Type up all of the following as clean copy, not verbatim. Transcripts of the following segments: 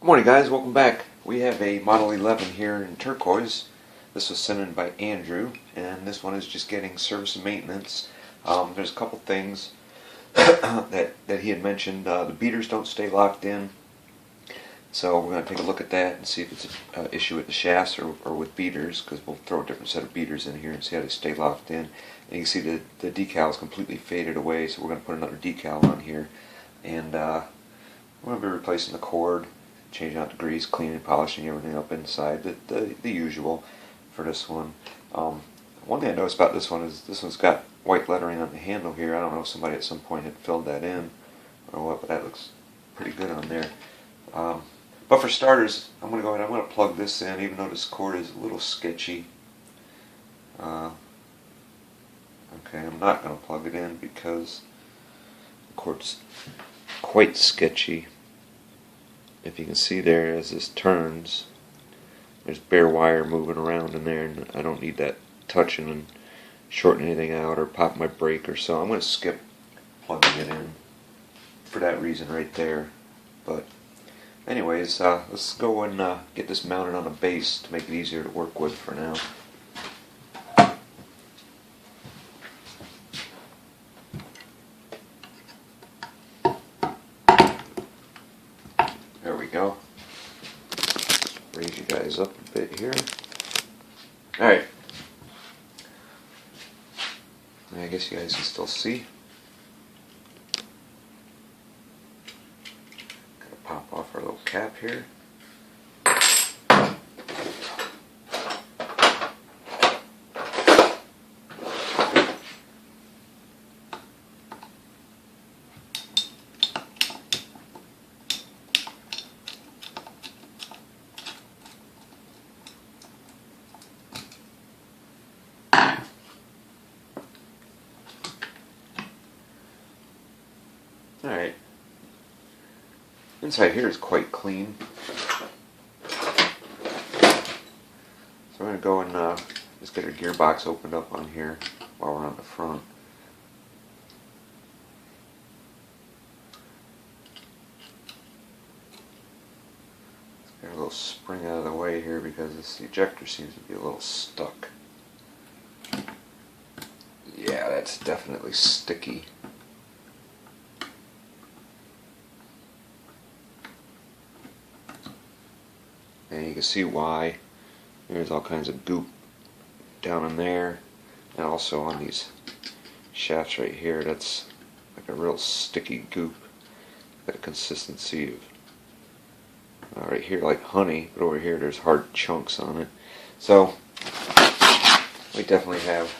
Good morning, guys. Welcome back. We have a Model 11 here in turquoise. This was sent in by Andrew, and this one is just getting service and maintenance. There's a couple things that he had mentioned. The beaters don't stay locked in, so we're going to take a look at that and see if it's an issue with the shafts or with beaters, because we'll throw a different set of beaters in here and see how they stay locked in. And you can see the decal is completely faded away, so we're going to put another decal on here, and we're going to be replacing the cord, changing out the grease, cleaning, polishing everything up inside, the usual for this one. One thing I noticed about this one is this one's got white lettering on the handle here. I don't know if somebody at some point had filled that in or what, but that looks pretty good on there. But for starters, I'm going to go ahead and I'm going to plug this in, even though this cord is a little sketchy. Okay, I'm not going to plug it in because the cord's quite sketchy. If you can see there, as this turns, there's bare wire moving around in there, and I don't need that touching and shorting anything out or pop my brake or so. I'm going to skip plugging it in for that reason right there. But anyways, let's go and get this mounted on a base to make it easier to work with for now. There we go. Raise you guys up a bit here. Alright. I guess you guys can still see. Gotta pop off our little cap here. Alright, inside here is quite clean, so we're going to go and just get our gearbox opened up on here while we're on the front. Let's get a little spring out of the way here because this ejector seems to be a little stuck. Yeah, that's definitely sticky. And you can see why. There's all kinds of goop down in there, and also on these shafts right here. That's like a real sticky goop. Got a consistency of right here like honey, but over here there's hard chunks on it. So we definitely have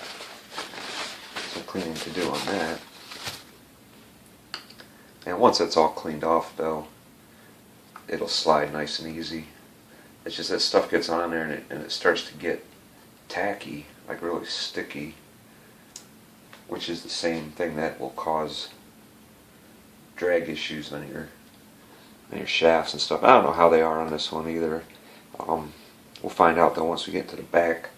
some cleaning to do on that. And once it's all cleaned off, though, it'll slide nice and easy. It's just that stuff gets on there and it starts to get tacky, like really sticky, which is the same thing that will cause drag issues on your shafts and stuff. I don't know how they are on this one either. We'll find out though once we get to the back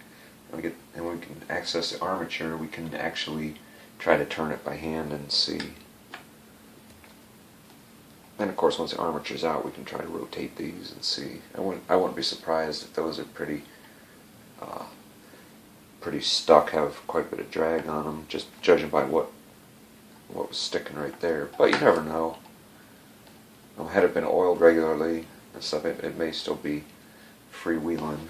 and we can access the armature. We can actually try to turn it by hand and see. And of course, once the armature's out, we can try to rotate these and see. I wouldn't be surprised if those are pretty stuck, have quite a bit of drag on them, just judging by what was sticking right there. But you never know. Had it been oiled regularly and stuff, it may still be freewheeling.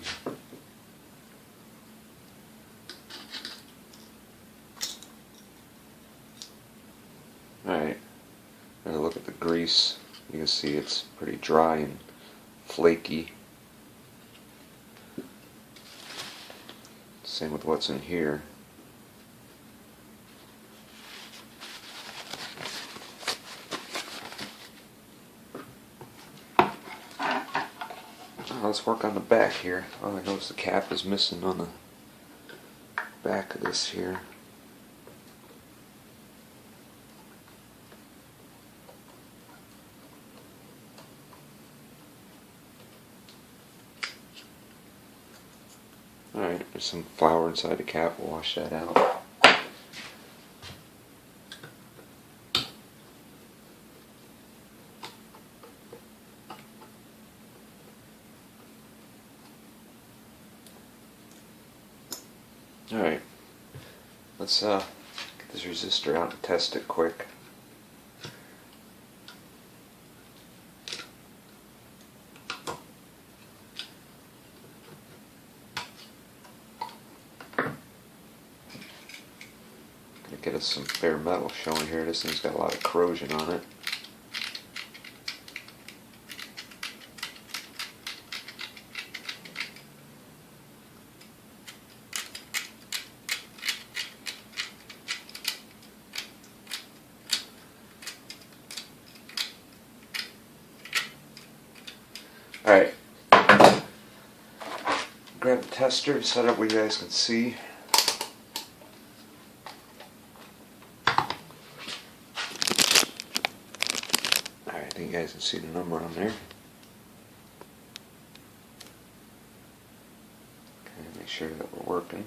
Alright. Look at the grease. You can see it's pretty dry and flaky. Same with what's in here. Let's work on the back here. Oh, I noticed the cap is missing on the back of this here. Alright, there's some flour inside the cap. We'll wash that out. Alright, let's get this resistor out and test it quick. Gonna get us some bare metal showing here. This thing's got a lot of corrosion on it. Alright, grab the tester, set up where you guys can see. Alright, I think you guys can see the number on there. Okay, make sure that we're working.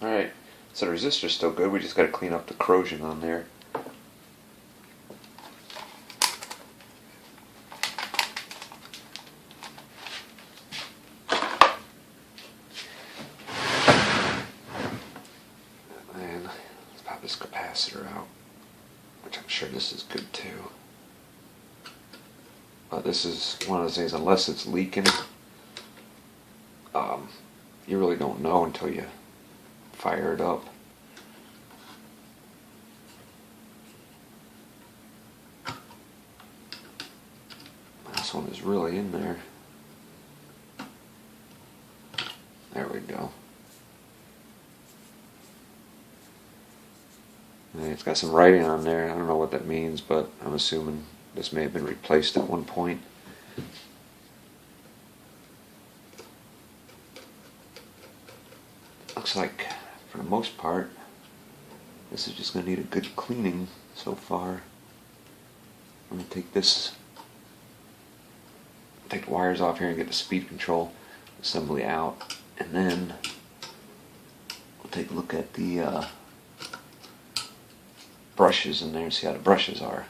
Alright, so the resistor's still good, we just got to clean up the corrosion on there. And let's pop this capacitor out, which I'm sure this is good too. But this is one of those things, unless it's leaking, you really don't know until you fire it up. This one is really in there. There we go. And it's got some writing on there. I don't know what that means, but I'm assuming this may have been replaced at one point. Looks like, for the most part, this is just going to need a good cleaning so far. I'm going to take the wires off here and get the speed control assembly out, and then we'll take a look at the brushes in there and see how the brushes are.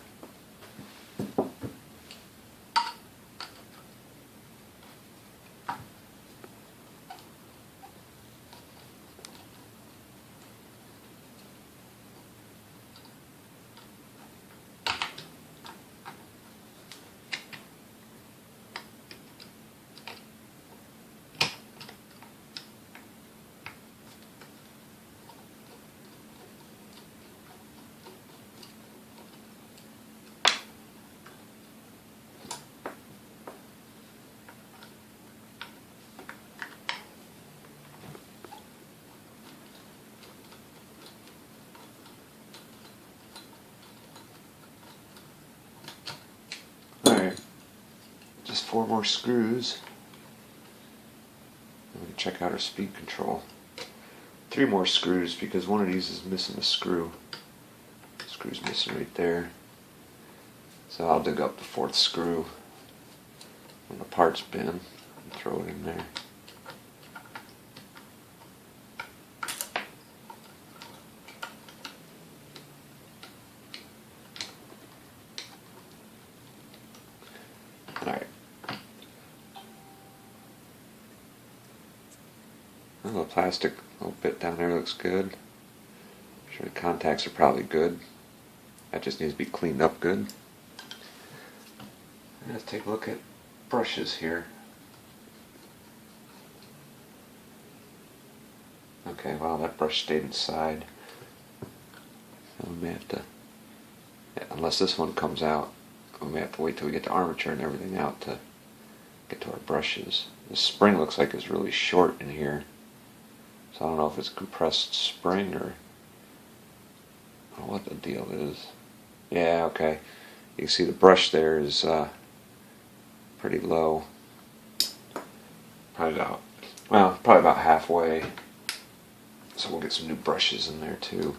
Alright, just 4 more screws. I'm going to check out our speed control. 3 more screws because one of these is missing a screw. The screw's missing right there. So I'll dig up the 4th screw from the parts bin and throw it in there. Alright. A little plastic, a little bit down there looks good. I'm sure the contacts are probably good. That just needs to be cleaned up good. Let's take a look at brushes here. Okay, well, that brush stayed inside. So we may have to, unless this one comes out, we may have to wait till we get the armature and everything out to get to our brushes. The spring looks like it's really short in here. So I don't know if it's compressed spring or what the deal is. Yeah, okay. You can see the brush there is pretty low. Probably about halfway. So we'll get some new brushes in there too.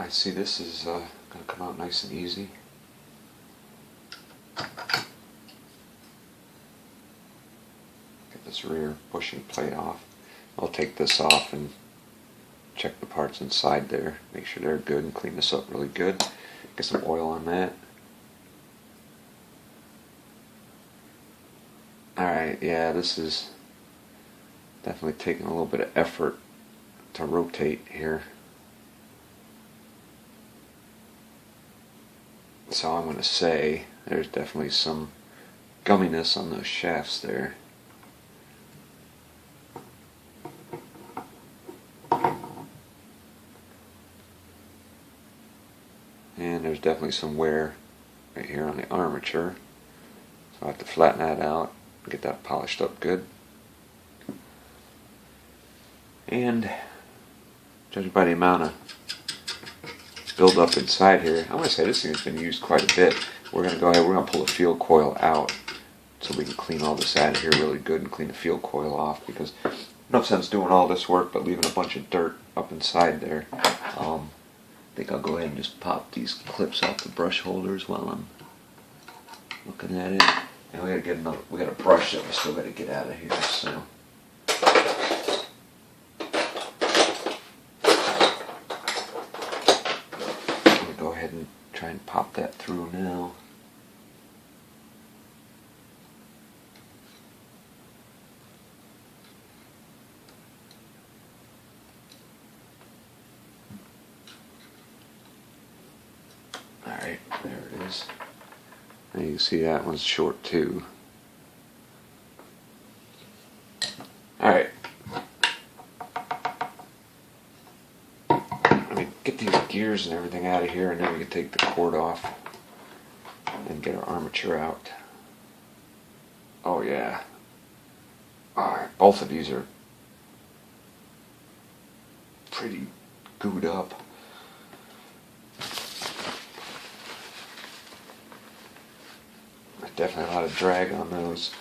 I see this is going to come out nice and easy. Get this rear bushing plate off. I'll take this off and check the parts inside there, make sure they're good, and clean this up really good. Get some oil on that. Alright, yeah, this is definitely taking a little bit of effort to rotate here. So I'm going to say there's definitely some gumminess on those shafts there. And there's definitely some wear right here on the armature. So I have to flatten that out, get that polished up good. And judging by the amount of build up inside here, I'm going to say this thing has been used quite a bit. We're going to go ahead, we're going to pull the field coil out so we can clean all this out of here really good and clean the field coil off, because no sense doing all this work but leaving a bunch of dirt up inside there. I think I'll go ahead and just pop these clips off the brush holders while I'm looking at it. And we gotta get another, we got a brush that we still gotta get out of here, so. I'm gonna go ahead and try and pop that through now. Alright, there it is. And you can see that one's short too. Alright. Let me get these gears and everything out of here, and then we can take the cord off and get our armature out. Oh yeah. Alright, both of these are pretty gooed up. Definitely a lot of drag on those.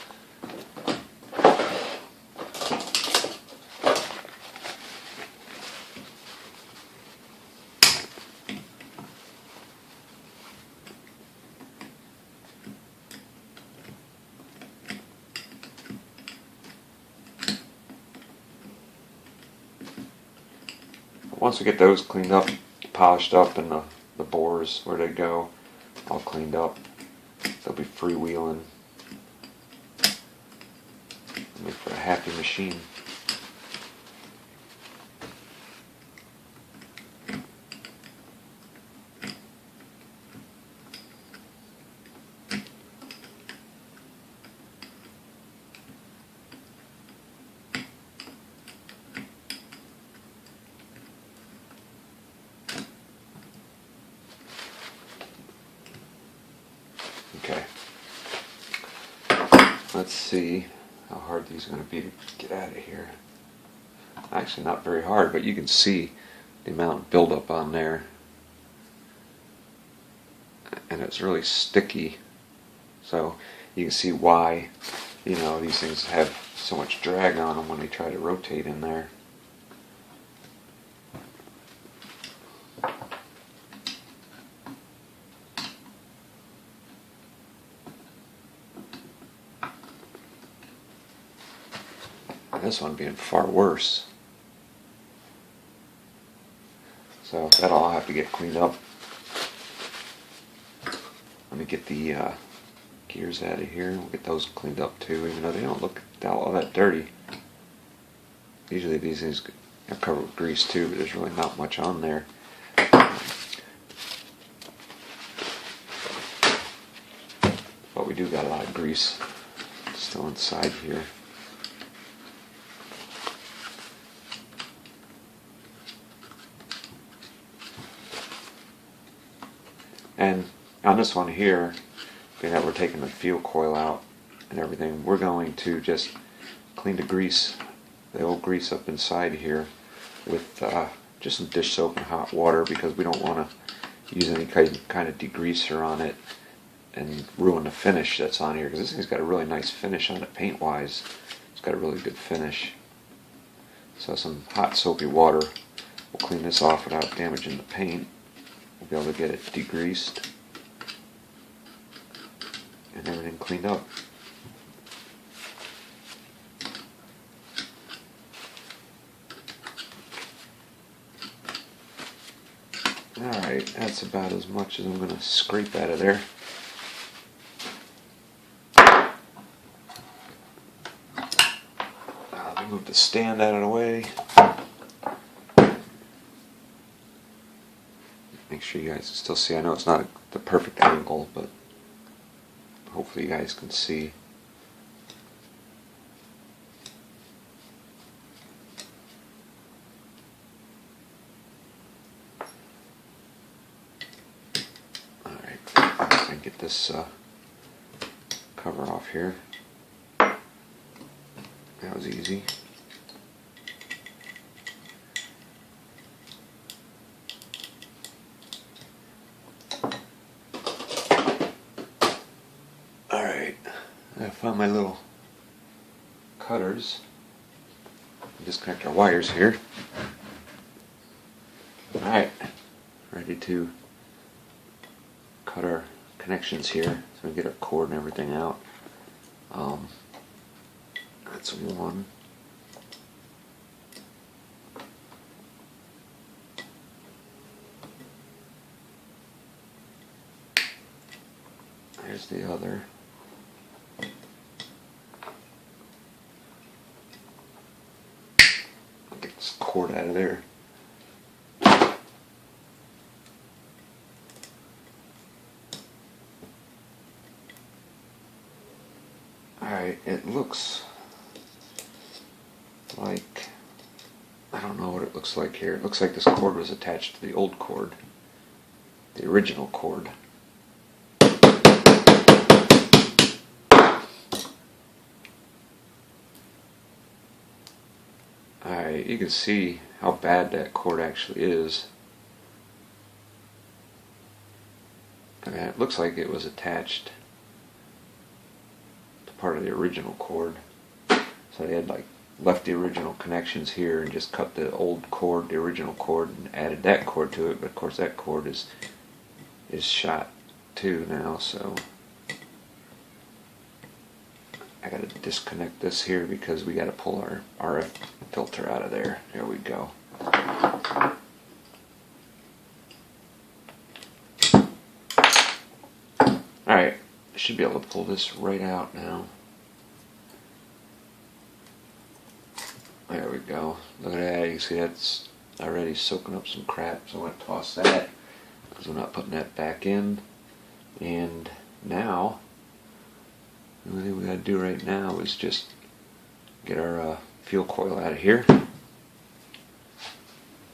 Once we get those cleaned up, polished up, and the bores where they go all cleaned up, they'll be freewheeling. Make for a happy machine. Okay. Let's see how hard these are going to be to get out of here. Actually not very hard, but you can see the amount of buildup on there. And it's really sticky. So you can see why, you know, these things have so much drag on them when they try to rotate in there. This one being far worse. So that'll all have to get cleaned up. Let me get the gears out of here. We'll get those cleaned up too, even though they don't look all that dirty. Usually these things are covered with grease too, but there's really not much on there. But we do got a lot of grease still inside here. And on this one here, being that we're taking the field coil out and everything, we're going to just clean the grease, the old grease up inside here with just some dish soap and hot water, because we don't want to use any kind of degreaser on it and ruin the finish that's on here, because this thing's got a really nice finish on it paint wise. It's got a really good finish. So some hot soapy water will clean this off without damaging the paint. we'll be able to get it degreased and everything cleaned up. Alright, that's about as much as I'm going to scrape out of there. I'll move the stand out of the way. Make sure you guys can still see. I know it's not the perfect angle, but hopefully you guys can see. Get this cover off here. That was easy. Alright, I found my little cutters. Disconnect our wires here. Alright, ready to cut our connections here so we get our cord and everything out. That's one. There's the other. I'll get this cord out of there. Alright, it looks like, I don't know what it looks like here. It looks like this cord was attached to the old cord, the original cord. Alright, you can see how bad that cord actually is. I mean, it looks like it was attached part of the original cord, so they had like left the original connections here and just cut the old cord, the original cord, and added that cord to it. But of course that cord is shot too now, so I gotta disconnect this here because we gotta pull our RF filter out of there. There we go. Alright, I should be able to pull this right out now. There we go. Look at that. You can see that's already soaking up some crap, so I'm going to toss that because we're not putting that back in. And now, the only thing we got to do right now is just get our fuel coil out of here.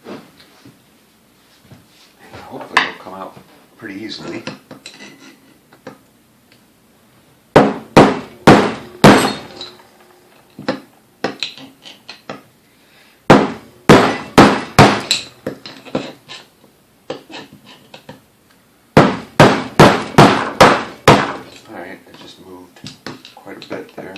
And hopefully it'll come out pretty easily. Quite a bit there.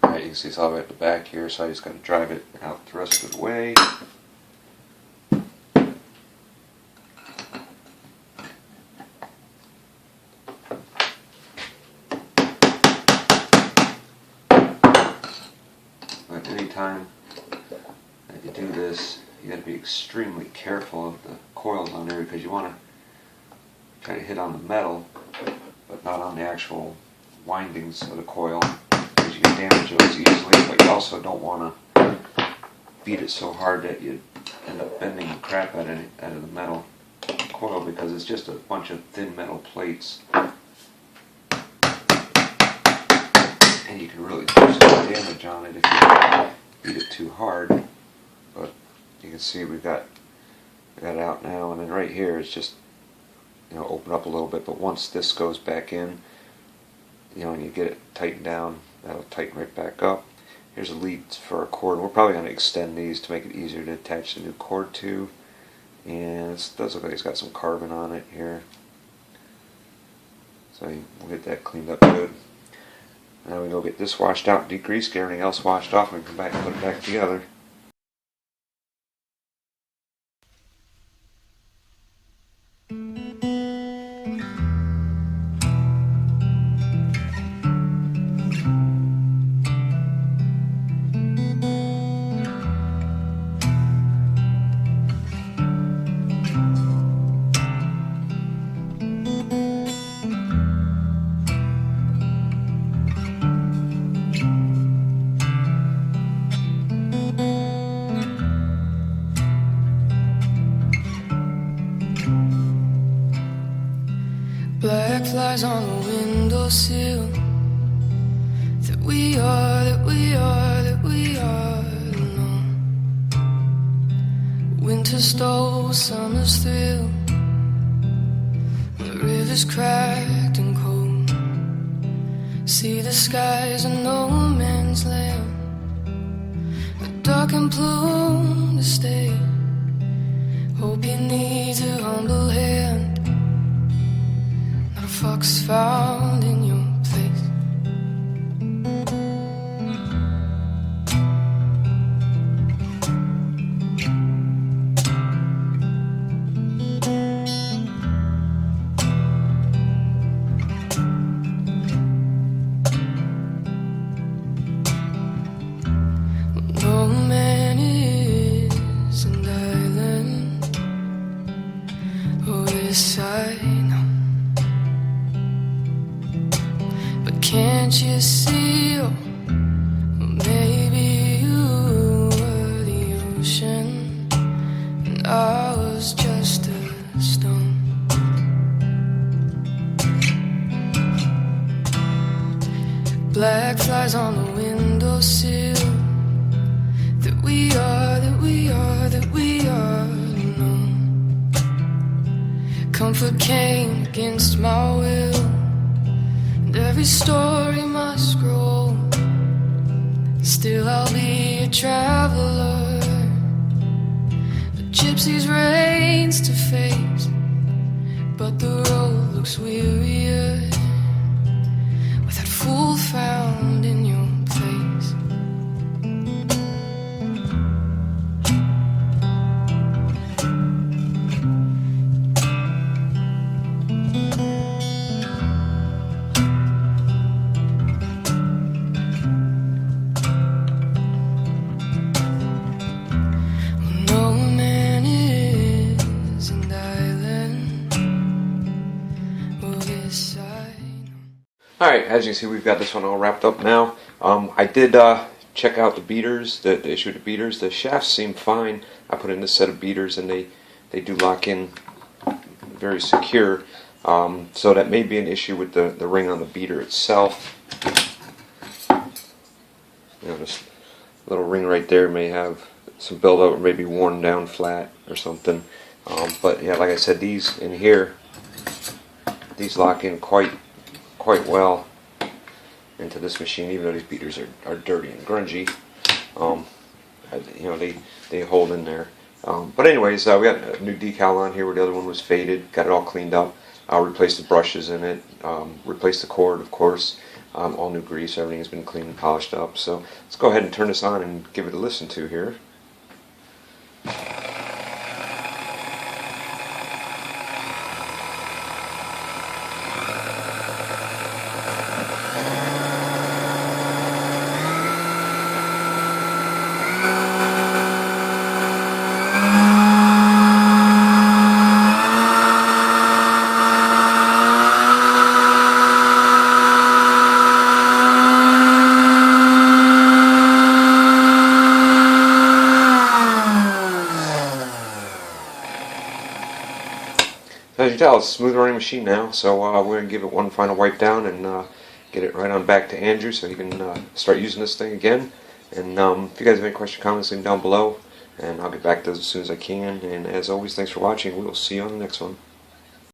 Alright, you can see it's all the way at the back here, so I just got to drive it out the rest of the way. But anytime that you do this, you got to be extremely careful of the coils on there because you want to try to hit on the metal, but not on the actual windings of the coil, because you can damage those easily. But you also don't want to beat it so hard that you end up bending the crap out of the metal coil, because it's just a bunch of thin metal plates, and you can really do some damage on it if you beat it too hard. But you can see we got it out now, and then right here it's just, you know, open up a little bit. But once this goes back in, you know, and you get it tightened down, that'll tighten right back up. Here's a lead for our cord. We're probably going to extend these to make it easier to attach the new cord to. And it does look like it's got some carbon on it here, so we'll get that cleaned up good. Now we go get this washed out, degreased, get everything else washed off, and come back and put it back together. Black flies on the windowsill. That we are alone. Winter stole summer's thrill. The river's cracked and cold. See the skies are no man's land. A dark and plume to stay. Hope you need a humble hand. Fox found in your place. No man is an island. Oh yes, I know. Can't you see? Or maybe you were the ocean and I was just a stone. Black flies on the windowsill. That we are alone. Comfort came against my will. Every story must grow. Still I'll be a traveler. A gypsy's reigns to face. But the road looks wearier with that fool found in your place. Alright, as you can see, we've got this one all wrapped up now. I did check out the beaters, the issue of the beaters. The shafts seem fine. I put in this set of beaters and they do lock in very secure. So that may be an issue with the ring on the beater itself. You know, this little ring right there may have some buildup or maybe worn down flat or something. But yeah, like I said, these in here, these lock in quite well into this machine, even though these beaters are dirty and grungy. You know, they hold in there. But anyways, we got a new decal on here where the other one was faded. Got it all cleaned up. Replaced the brushes in it. Replaced the cord, of course. All new grease. Everything has been cleaned and polished up. So let's go ahead and turn this on and give it a listen to here. As you can tell, it's a smooth running machine now, so we're going to give it one final wipe down and get it right on back to Andrew so he can start using this thing again. And if you guys have any questions or comments, leave them down below, and I'll get back to those as soon as I can. And as always, thanks for watching. We will see you on the next one.